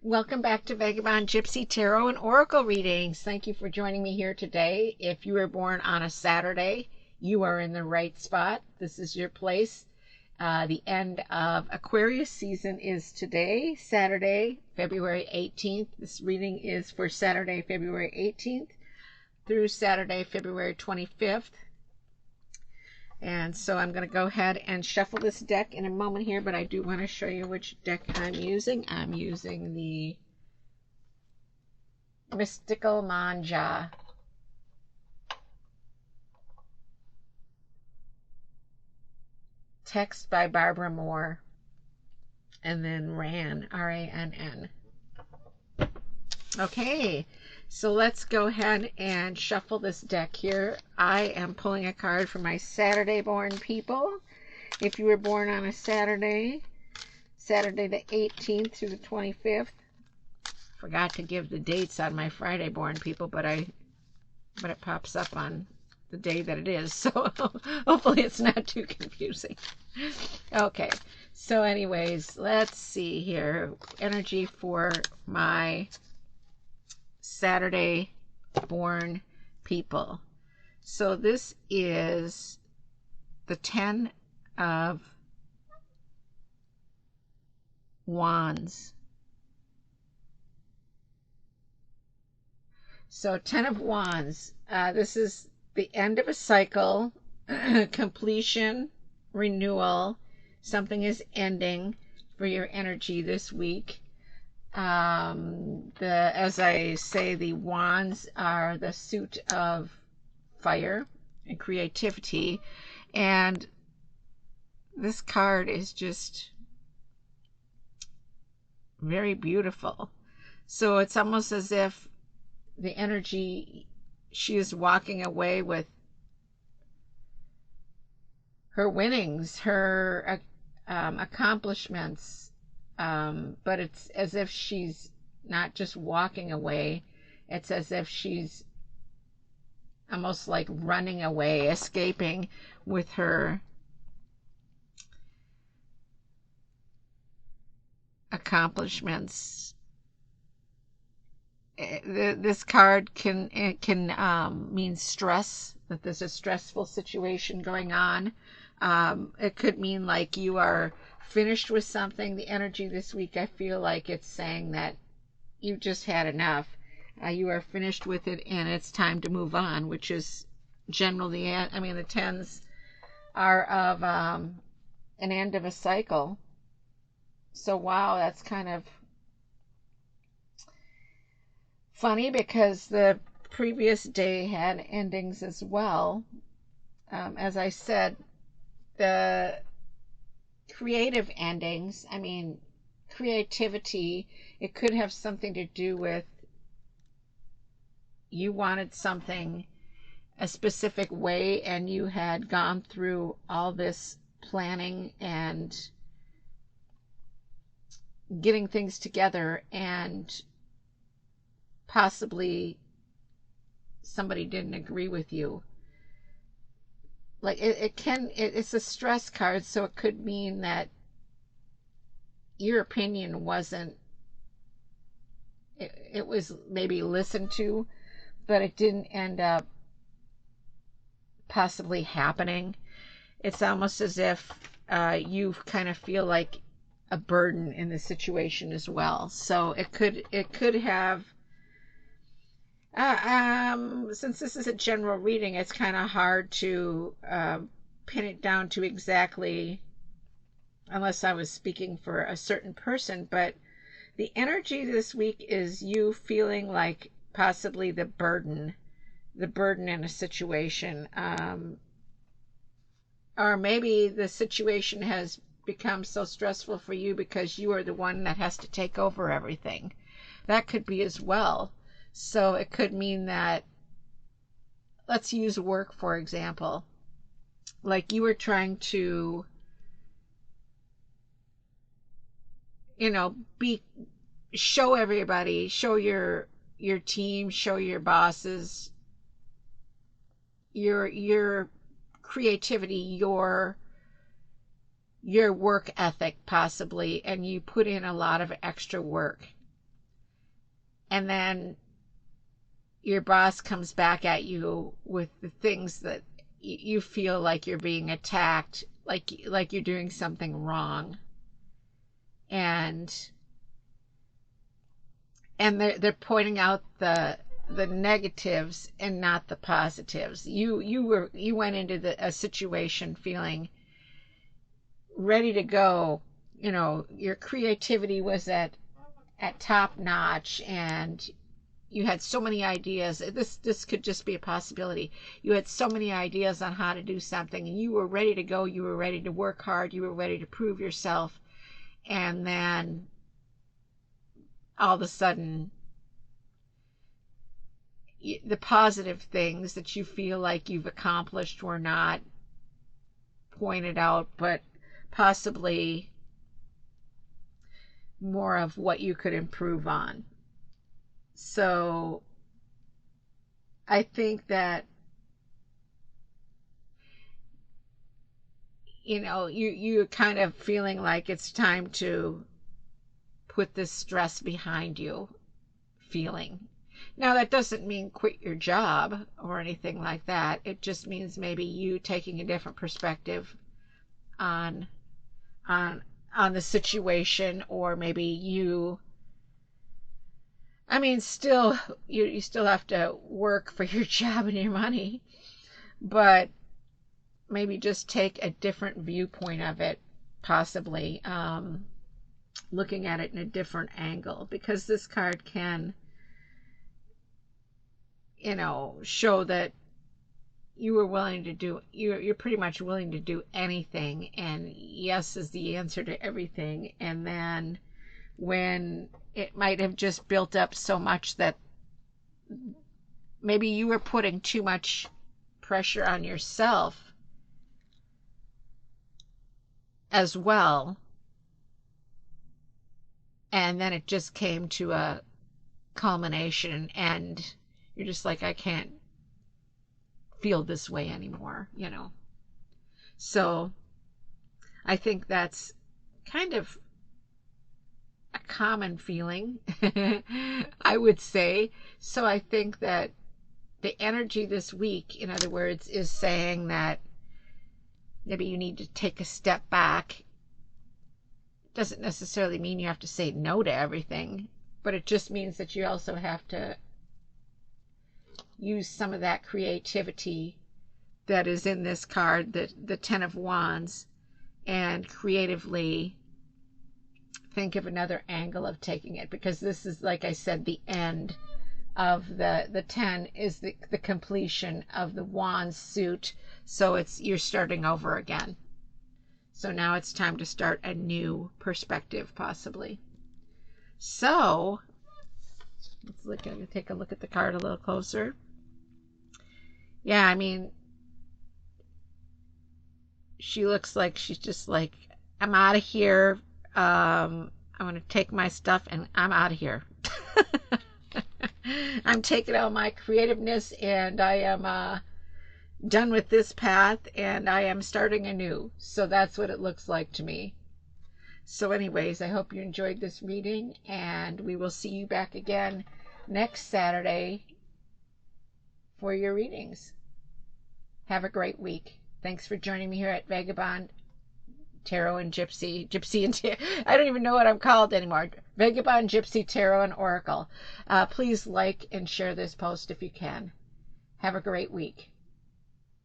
Welcome back to Vagabond Gypsy Tarot and Oracle readings. Thank you for joining me here today. If you were born on a Saturday, you are in the right spot. This is your place. The end of Aquarius season is today, Saturday, February 18th. This reading is for Saturday, February 18th through Saturday, February 25th. And so I'm going to go ahead and shuffle this deck in a moment here, but I do want to show you which deck I'm using. I'm using the Mystical Manja. Text by Barbara Moore. And then Ran, R-A-N-N. Okay, so let's go ahead and shuffle this deck here. I am pulling a card for my Saturday born people. If you were born on a Saturday, Saturday the 18th through the 25th. Forgot to give the dates on my Friday born people, but it pops up on the day that it is, so hopefully it's not too confusing. Okay, so anyways, let's see here. Energy for my Saturday born people. So this is the 10 of Wands. So 10 of Wands. This is the end of a cycle, completion, renewal. Something is ending for your energy this week. As I say, the wands are the suit of fire and creativity, and this card is just very beautiful. So it's almost as if the energy, she is walking away with her winnings, her accomplishments, but it's as if she's not just walking away, it's as if she's almost like running away, escaping with her accomplishments. This card can mean stress, that there's a stressful situation going on. It could mean like you are finished with something. The energy this week, I feel like it's saying that you just had enough. You are finished with it and it's time to move on, which is generally, the tens are of an end of a cycle. So wow, that's kind of funny because the previous day had endings as well. As I said, the creative endings, creativity, it could have something to do with you wanted something a specific way and you had gone through all this planning and getting things together, and possibly somebody didn't agree with you. Like it's a stress card, so it could mean that your opinion wasn't, it was maybe listened to, but it didn't end up possibly happening. It's almost as if you kind of feel like a burden in the situation as well. So it could have, since this is a general reading, it's kind of hard to pin it down to exactly, unless I was speaking for a certain person. But the energy this week is you feeling like possibly the burden in a situation, or maybe the situation has become so stressful for you because you are the one that has to take over everything. That could be as well. So it could mean that, let's use work for example, like you were trying to, show everybody, show your team, show your bosses your creativity, your work ethic possibly, and you put in a lot of extra work. and then your boss comes back at you with the things that you feel like you're being attacked, like you're doing something wrong, and they're pointing out the negatives and not the positives. You went into a situation feeling ready to go. You know, your creativity was at top notch, and you had so many ideas. This could just be a possibility. You had so many ideas on how to do something, and you were ready to go. You were ready to work hard. You were ready to prove yourself. And then all of a sudden, the positive things that you feel like you've accomplished were not pointed out, but possibly more of what you could improve on. So I think that, you know, you're kind of feeling like it's time to put this stress behind you feeling. Now, that doesn't mean quit your job or anything like that. It just means maybe you taking a different perspective on the situation, or maybe you, I mean, still, you still have to work for your job and your money, but maybe just take a different viewpoint of it, possibly looking at it in a different angle, because this card can, you know, show that you were willing to do, you're pretty much willing to do anything, and yes is the answer to everything. And then when it might have just built up so much that maybe you were putting too much pressure on yourself as well, and then it just came to a culmination, and you're just like, I can't feel this way anymore, you know. So I think that's kind of a common feeling, I would say. So I think that the energy this week, in other words, is saying that maybe you need to take a step back. Doesn't necessarily mean you have to say no to everything, but it just means that you also have to use some of that creativity that is in this card, the Ten of Wands, and creatively think of another angle of taking it, because this is, like I said, the end of the 10 is the completion of the Wands suit. So it's, you're starting over again. So now it's time to start a new perspective, possibly. So let's take a look at the card a little closer. Yeah, I mean, she looks like she's just like, I'm out of here. I'm going to take my stuff and I'm out of here. I'm taking out my creativeness, and I am done with this path, and I am starting anew. So that's what it looks like to me. So anyways, I hope you enjoyed this reading, and we will see you back again next Saturday for your readings. Have a great week. Thanks for joining me here at Vagabond, Tarot, and Gypsy. I don't even know what I'm called anymore. Vagabond, Gypsy, Tarot, and Oracle. Please like and share this post if you can. Have a great week.